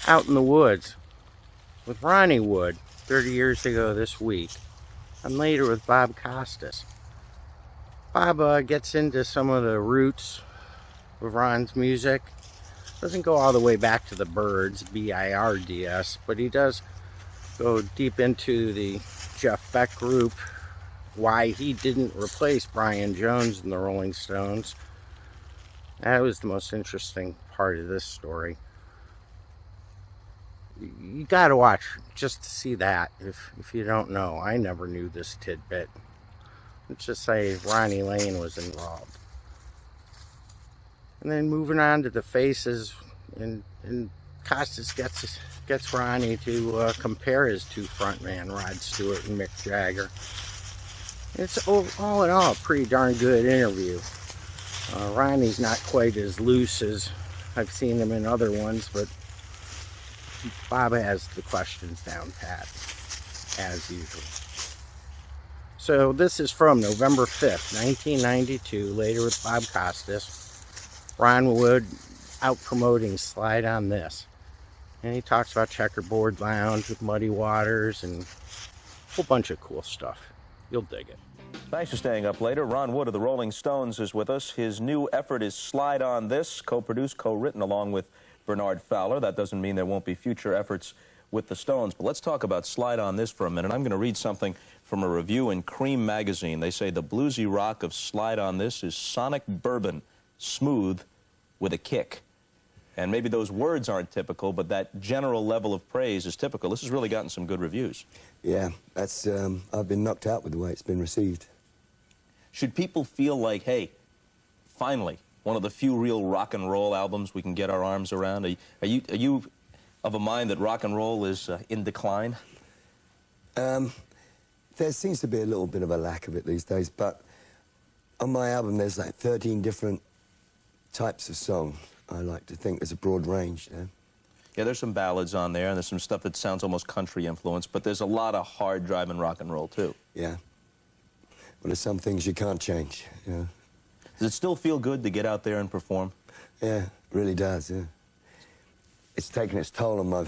out in the woods with Ronnie Wood 30 years ago this week. I'm later with Bob Costas. Bob gets into some of the roots of Ron's music. Doesn't go all the way back to the Byrds, B-I-R-D-S, but he does go deep into the Jeff Beck group, why he didn't replace Brian Jones in the Rolling Stones. That was the most interesting part of this story. You gotta watch just to see that if you don't know. I never knew this tidbit. Let's just say Ronnie Lane was involved. And then moving on to the Faces, and Costas gets Ronnie to compare his two frontmen, Rod Stewart and Mick Jagger. It's all in all a pretty darn good interview. Ronnie's not quite as loose as I've seen him in other ones, but Bob has the questions down pat, as usual. So this is from November 5th, 1992, later with Bob Costas. Ron Wood out promoting Slide on This. And he talks about Checkerboard Lounge with Muddy Waters and a whole bunch of cool stuff. You'll dig it. Thanks for staying up later. Ron Wood of the Rolling Stones is with us. His new effort is Slide on This, co-produced, co-written along with Bernard Fowler. That doesn't mean there won't be future efforts with the Stones. But let's talk about Slide on This for a minute. I'm going to read something from a review in Cream magazine. They say the bluesy rock of Slide on This is sonic bourbon, smooth with a kick. And maybe those words aren't typical, but that general level of praise is typical. This has really gotten some good reviews. Yeah, that's, I've been knocked out with the way it's been received. Should people feel like, hey, finally, one of the few real rock and roll albums we can get our arms around? Are you of a mind that rock and roll is in decline? There seems to be a little bit of a lack of it these days, but on my album there's like 13 different types of song. I like to think there's a broad range there. Yeah, there's some ballads on there, and there's some stuff that sounds almost country influenced, but there's a lot of hard-driving rock and roll, too. Yeah. Well, there's some things you can't change, you know. Does it still feel good to get out there and perform? Yeah, it really does, yeah. It's taken its toll on my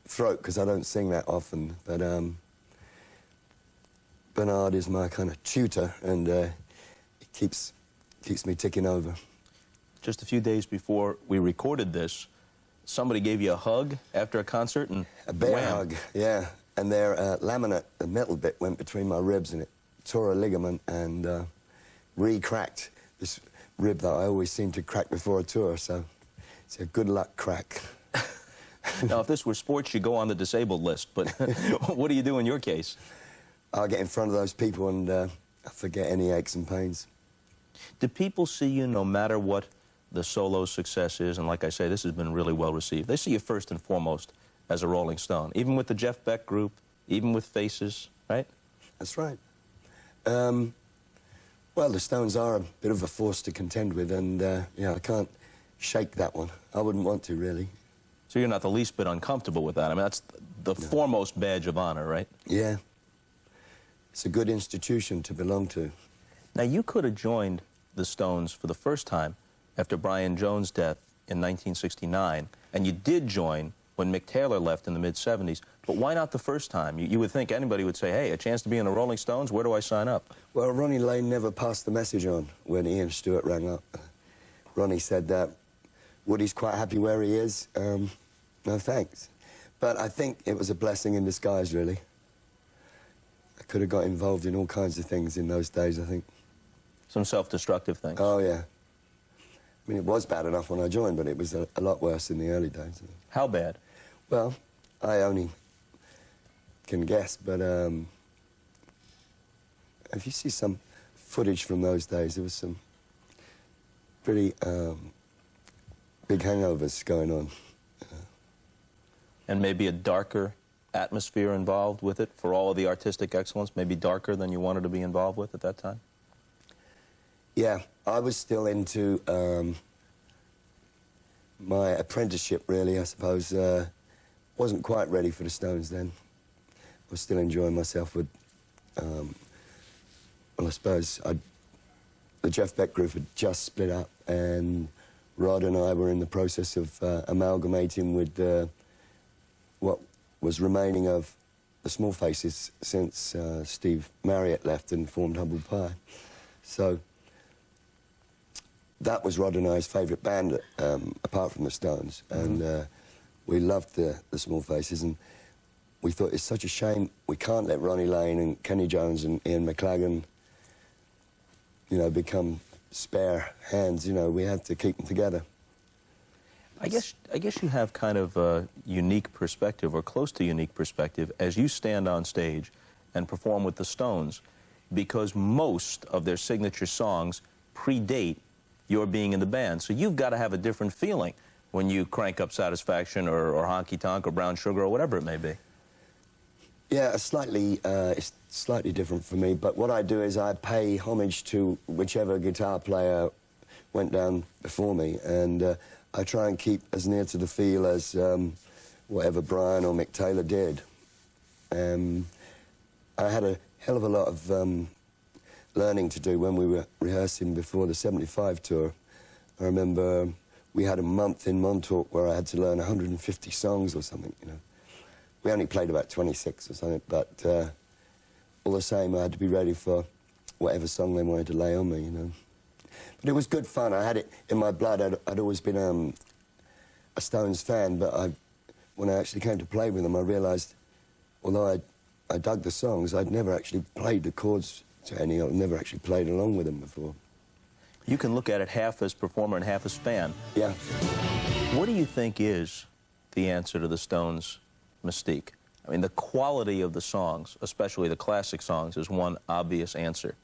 throat, because I don't sing that often, but Bernard is my kind of tutor, and it keeps me ticking over. Just a few days before we recorded this, somebody gave you a hug after a concert, and a bear wham. hug, yeah. And their laminate, the metal bit, went between my ribs, and it tore a ligament and re-cracked this rib that I always seem to crack before a tour, so it's a good luck crack. Now, if this were sports, you go on the disabled list, but what do you do in your case? I'll get in front of those people and I forget any aches and pains. Do people see you no matter what the solo success is? And like I say, this has been really well received. They see you first and foremost as a Rolling Stone, even with the Jeff Beck group, even with Faces, right? That's right. Well, the Stones are a bit of a force to contend with, and yeah, I can't shake that one. I wouldn't want to, really. So you're not the least bit uncomfortable with that. I mean, that's the foremost badge of honor, right? Yeah. It's a good institution to belong to. Now, you could have joined the Stones for the first time after Brian Jones' death in 1969, and you did join when Mick Taylor left in the mid-'70s. But why not the first time? You would think anybody would say, hey, a chance to be in the Rolling Stones, where do I sign up? Well, Ronnie Lane never passed the message on when Ian Stewart rang up. Ronnie said that Woody's quite happy where he is. No thanks. But I think it was a blessing in disguise, really. I could have got involved in all kinds of things in those days, I think. Some self-destructive things. Oh, yeah. I mean, it was bad enough when I joined, but it was a lot worse in the early days. How bad? Well, I only can guess, but if you see some footage from those days, there was some pretty big hangovers going on. And maybe a darker atmosphere involved with it for all of the artistic excellence, maybe darker than you wanted to be involved with at that time? Yeah, I was still into my apprenticeship, really, I suppose. Wasn't quite ready for the Stones then. I was still enjoying myself with, well, I suppose the Jeff Beck group had just split up, and Rod and I were in the process of amalgamating with what was remaining of the Small Faces since Steve Marriott left and formed Humble Pie. So that was Rod and I's favourite band, apart from the Stones, and we loved the Small Faces, and we thought it's such a shame we can't let Ronnie Lane and Kenny Jones and Ian McLagan, you know, become spare hands. You know, we had to keep them together. I guess you have kind of a unique perspective, or close to unique perspective, as you stand on stage and perform with the Stones, because most of their signature songs predate your being in the band. So you've got to have a different feeling when you crank up Satisfaction or Honky Tonk or Brown Sugar or whatever it may be. Yeah, it's slightly different for me, but what I do is I pay homage to whichever guitar player went down before me, and I try and keep as near to the feel as whatever Brian or Mick Taylor did. I had a hell of a lot of learning to do when we were rehearsing before the 75 tour. I remember we had a month in Montauk where I had to learn 150 songs or something, you know. We only played about 26 or something, but all the same, I had to be ready for whatever song they wanted to lay on me, you know. But it was good fun. I had it in my blood. I'd always been a Stones fan, but when I actually came to play with them, I realised, although I dug the songs, I'd never actually played the chords to any. I'd never actually played along with them before. You can look at it half as performer and half as fan. Yeah. What do you think is the answer to the Stones' mystique? I mean, the quality of the songs, especially the classic songs, is one obvious answer.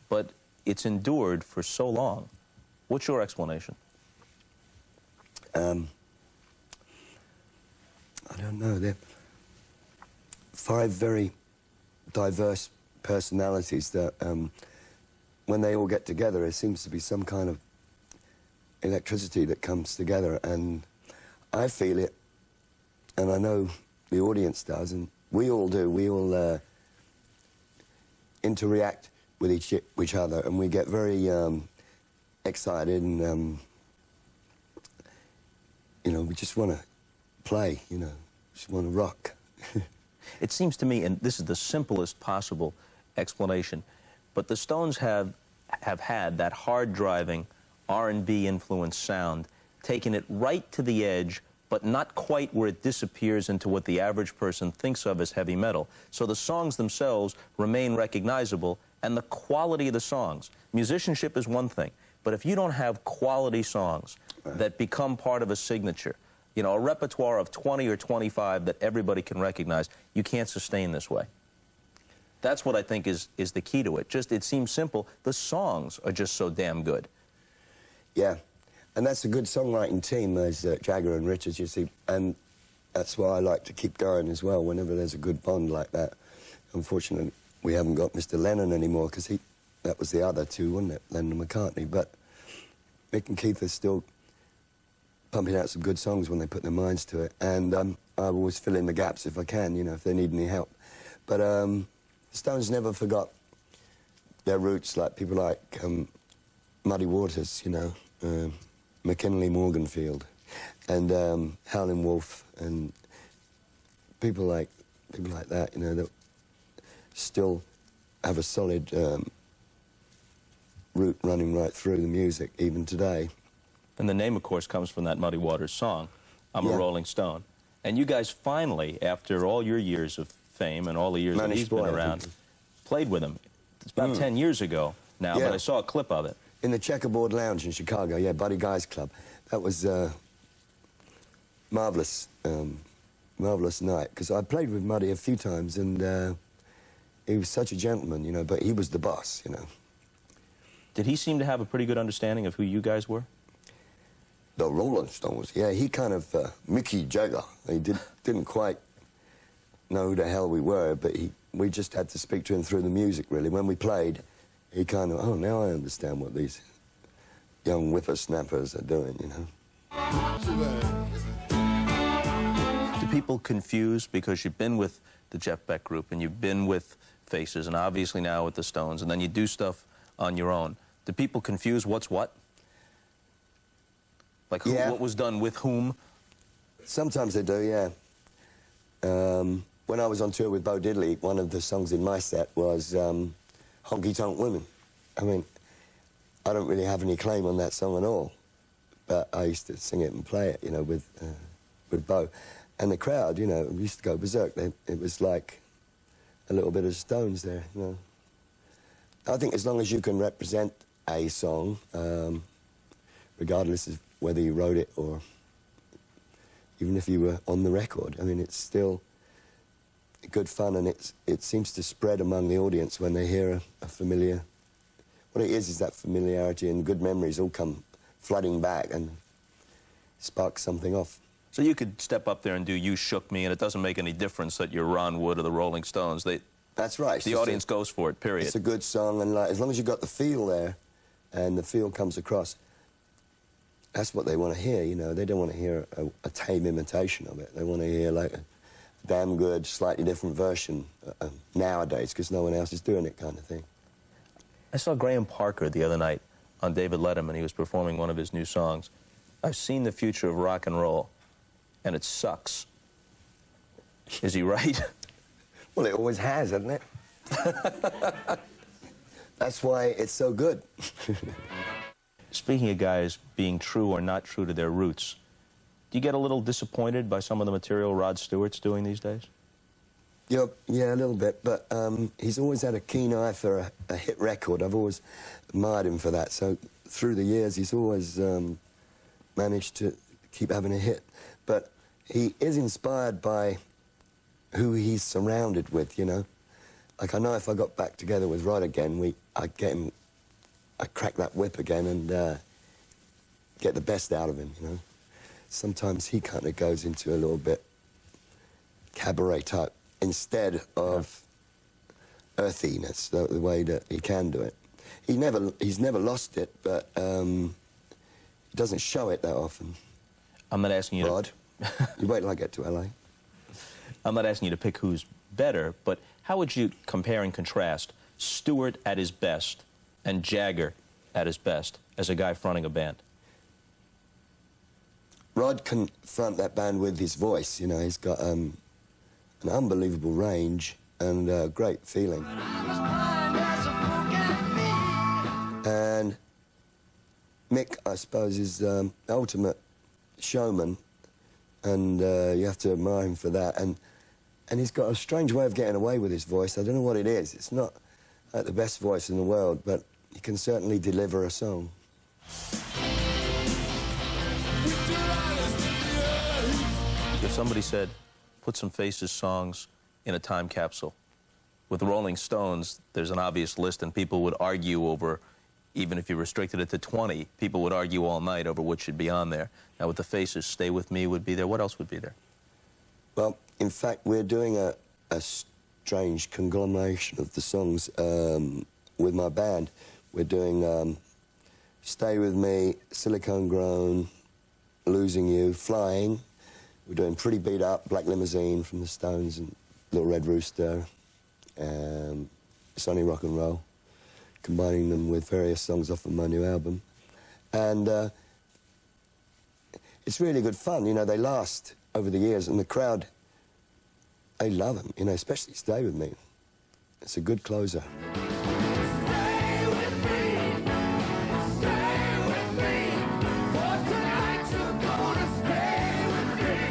But it's endured for so long. What's your explanation? I don't know. They're 5 very diverse personalities that, when they all get together, there seems to be some kind of electricity that comes together, and I feel it, and I know the audience does, and we all do. We all interact with each other, and we get very excited, and you know, we just want to play, you know, just want to rock. It seems to me, and this is the simplest possible explanation, but the Stones have had that hard-driving R&B influenced sound, taken it right to the edge, but not quite where it disappears into what the average person thinks of as heavy metal. So the songs themselves remain recognizable, and the quality of the songs. Musicianship is one thing, but if you don't have quality songs that become part of a signature, you know, a repertoire of 20 or 25 that everybody can recognize, you can't sustain this way. That's what I think is the key to it. Just, it seems simple. The songs are just so damn good. Yeah, and that's a good songwriting team, as Jagger and Richards, you see, and that's why I like to keep going as well, whenever there's a good bond like that. Unfortunately, we haven't got Mr. Lennon anymore, because that was the other two, wasn't it, Lennon and McCartney, but Mick and Keith are still pumping out some good songs when they put their minds to it, and I always fill in the gaps if I can, you know, if they need any help. But the Stones never forgot their roots, like people like Muddy Waters, you know, McKinley Morganfield, and Howlin' Wolf, and people like that, you know, that still have a solid route running right through the music, even today. And the name, of course, comes from that Muddy Waters song, I'm a Rolling Stone. And you guys finally, after all your years of fame and all the years that he's been around, played with him. It's about 10 years ago now, but I saw a clip of it. In the Checkerboard Lounge in Chicago, yeah, Buddy Guy's Club. That was marvelous, marvelous night, because I played with Muddy a few times, and he was such a gentleman, you know, but he was the boss, you know. Did he seem to have a pretty good understanding of who you guys were? The Rolling Stones, yeah, he kind of, Mick Jagger, he didn't quite know who the hell we were, but we just had to speak to him through the music, really. When we played, he kind of, oh, now I understand what these young whippersnappers are doing, you know. Do people confuse, because you've been with the Jeff Beck group, and you've been with Faces, and obviously now with the Stones, and then you do stuff on your own. Do people confuse what's what? Like, what was done with whom? Sometimes they do, yeah. When I was on tour with Bo Diddley, one of the songs in my set was Honky Tonk Women. I mean, I don't really have any claim on that song at all, but I used to sing it and play it, you know, with Bo. And the crowd, you know, used to go berserk. It was like a little bit of Stones there, you know. I think as long as you can represent a song, regardless of whether you wrote it or even if you were on the record, I mean, it's still good fun, and it seems to spread among the audience when they hear a familiar... What it is that familiarity and good memories all come flooding back and spark something off. So you could step up there and do You Shook Me, and it doesn't make any difference that you're Ron Wood or the Rolling Stones. That's right. The audience goes for it, period. It's a good song, and like, as long as you got the feel there, and the feel comes across, that's what they want to hear, you know. They don't want to hear a tame imitation of it. They want to hear, like, a damn good, slightly different version nowadays, because no one else is doing it, kind of thing. I saw Graham Parker the other night on David Letterman. He was performing one of his new songs. I've seen the future of rock and roll, and it sucks. Is he right? Well, it always has, hasn't it? That's why it's so good. Speaking of guys being true or not true to their roots, do you get a little disappointed by some of the material Rod Stewart's doing these days? Yeah, a little bit, but he's always had a keen eye for a hit record. I've always admired him for that. So through the years, he's always managed to keep having a hit. But he is inspired by who he's surrounded with, you know. Like, I know if I got back together with Rod again, I'd crack that whip again and get the best out of him, you know. Sometimes he kind of goes into a little bit cabaret type instead of earthiness, the way that he can do it. He's never lost it, but he doesn't show it that often. I'm not asking you Rod, you wait till I get to LA. I'm not asking you to pick who's better, but how would you compare and contrast Stewart at his best and Jagger at his best as a guy fronting a band? Rod can front that band with his voice, you know. He's got an unbelievable range and a great feeling. And Mick, I suppose, is the ultimate showman, and you have to admire him for that. And he's got a strange way of getting away with his voice. I don't know what it is. It's not the best voice in the world, but he can certainly deliver a song. If somebody said, put some Faces songs in a time capsule, with the Rolling Stones, there's an obvious list, and people would argue over, even if you restricted it to 20, people would argue all night over what should be on there. Now, with the Faces, Stay With Me would be there. What else would be there? Well, in fact, we're doing a strange conglomeration of the songs with my band. We're doing Stay With Me, Silicone Grown, Losing You, Flying. We're doing Pretty Beat Up, Black Limousine from the Stones, and Little Red Rooster, Sonny Rock and Roll, combining them with various songs off of my new album. And it's really good fun, you know. They last over the years, and the crowd, they love them, you know, especially Stay With Me. It's a good closer. Stay with me, for tonight you're gonna stay with me.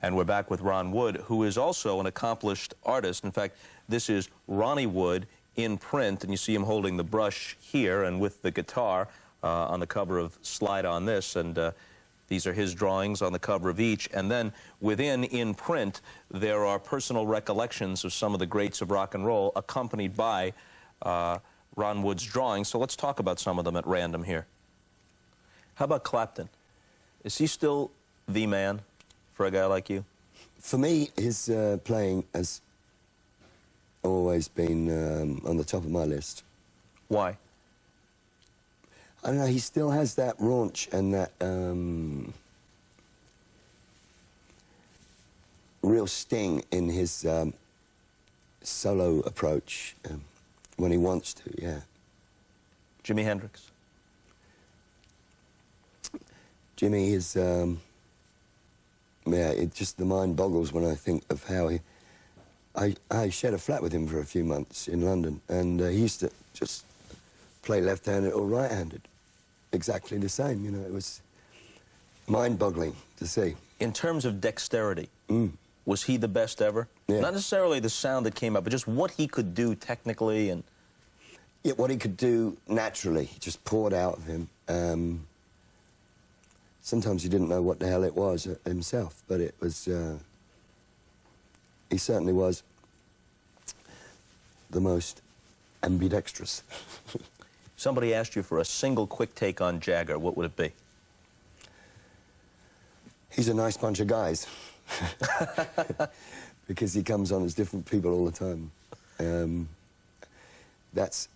And we're back with Ron Wood, who is also an accomplished artist. In fact, this is Ronnie Wood in print, and you see him holding the brush here and with the guitar on the cover of Slide On This, and these are his drawings on the cover of each. And then within, in print, there are personal recollections of some of the greats of rock and roll, accompanied by Ron Wood's drawings. So let's talk about some of them at random here. How about Clapton? Is he still the man for a guy like you? For me, his playing has always been on the top of my list. Why? I don't know, he still has that raunch and that real sting in his solo approach when he wants to, yeah. Jimi Hendrix? Jimmy is yeah, it just, the mind boggles when I think of how he... I shared a flat with him for a few months in London, and he used to just play left-handed or right-handed. Exactly the same, you know, it was mind-boggling to see. In terms of dexterity, was he the best ever? Yeah. Not necessarily the sound that came up, but just what he could do technically and... Yeah, what he could do naturally, just poured out of him. Sometimes he didn't know what the hell it was himself, but it was... he certainly was the most ambidextrous. Somebody asked you for a single quick take on Jagger, what would it be? He's a nice bunch of guys. Because he comes on as different people all the time. That's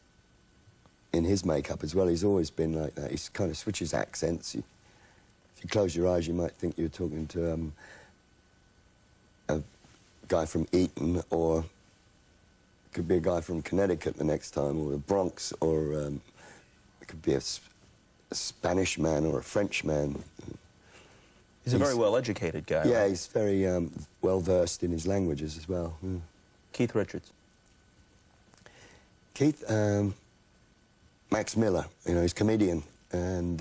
in his makeup as well. He's always been like that. He kind of switches accents. If you close your eyes, you might think you're talking to a guy from Eton, or it could be a guy from Connecticut the next time, or the Bronx, or it could be a Spanish man or a French man. He's a very well-educated guy. Yeah, right? he's very well-versed in his languages as well. Keith Richards. Keith, Max Miller, you know, he's a comedian and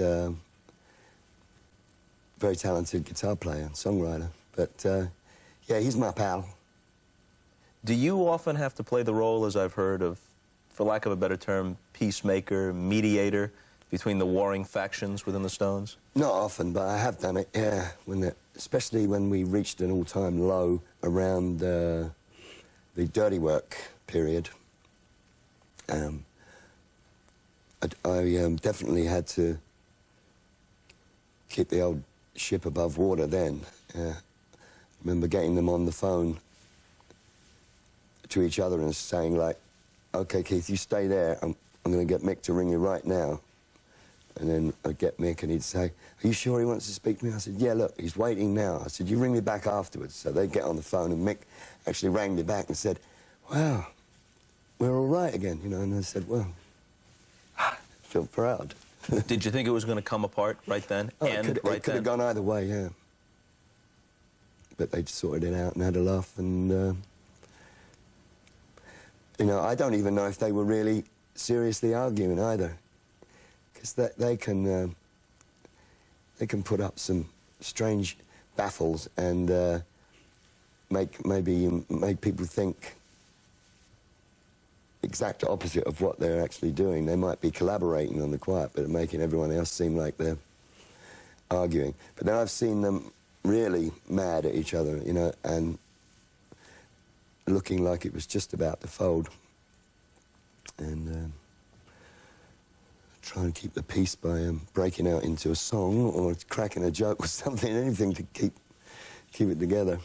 very talented guitar player and songwriter. But, yeah, he's my pal. Do you often have to play the role, as I've heard, of, for lack of a better term, peacemaker, mediator between the warring factions within the Stones? Not often, but I have done it, yeah. Especially when we reached an all-time low around the Dirty Work period. I definitely had to keep the old ship above water then. I remember getting them on the phone to each other and saying, like, OK, Keith, you stay there. I'm going to get Mick to ring you right now. And then I'd get Mick and he'd say, are you sure he wants to speak to me? I said, yeah, look, he's waiting now. I said, you ring me back afterwards. So they'd get on the phone and Mick actually rang me back and said, wow, we're all right again, you know. And I said, well, I feel proud. Did you think it was going to come apart right then? Oh, it could have gone either way, yeah. But they sorted it out and had a laugh and, you know, I don't even know if they were really seriously arguing either. Because they can put up some strange baffles and make people think exact opposite of what they're actually doing. They might be collaborating on the quiet, but making everyone else seem like they're arguing. But then I've seen them really mad at each other, you know, and looking like it was just about to fold. And try and keep the peace by breaking out into a song or cracking a joke or something, anything to keep it together.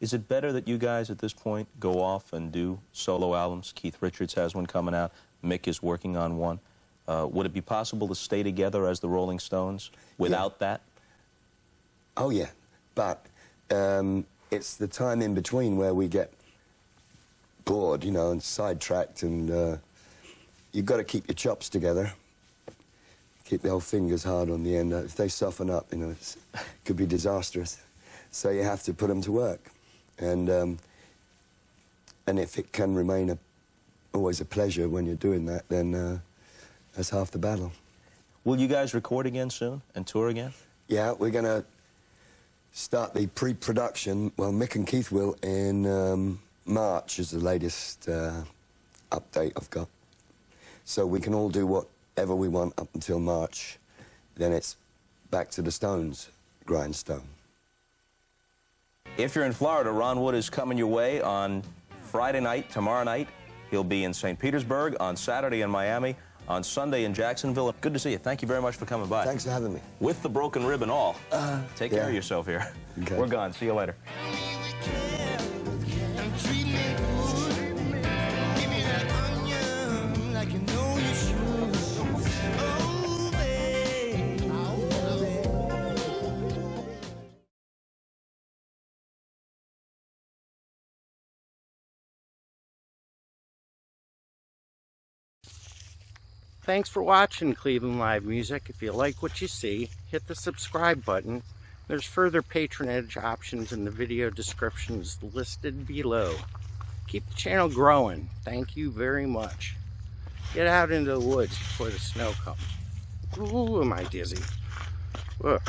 Is it better that you guys at this point go off and do solo albums? Keith Richards has one coming out. Mick is working on one. Would it be possible to stay together as the Rolling Stones without that? Oh, yeah. But it's the time in between where we get bored, you know, and sidetracked, and you've got to keep your chops together. Keep the old fingers hard on the end. If they soften up, you know, it could be disastrous. So you have to put them to work. And if it can remain always a pleasure when you're doing that, then that's half the battle. Will you guys record again soon and tour again? Yeah, we're going to start the pre-production. Well, Mick and Keith will in March is the latest update I've got. So we can all do whatever we want up until March. Then it's back to the Stones grindstone. If you're in Florida, Ron Wood is coming your way on Friday night, tomorrow night. He'll be in St. Petersburg, on Saturday in Miami, on Sunday in Jacksonville. Good to see you. Thank you very much for coming by. Thanks for having me. With the broken rib and all. Take care of yourself here. Okay. We're gone. See you later. Thanks for watching Cleveland Live Music. If you like what you see, hit the subscribe button There's further patronage options in the video descriptions listed below. Keep the channel growing. Thank you very much. Get out into the woods before the snow comes. Ooh, am I dizzy. Ugh.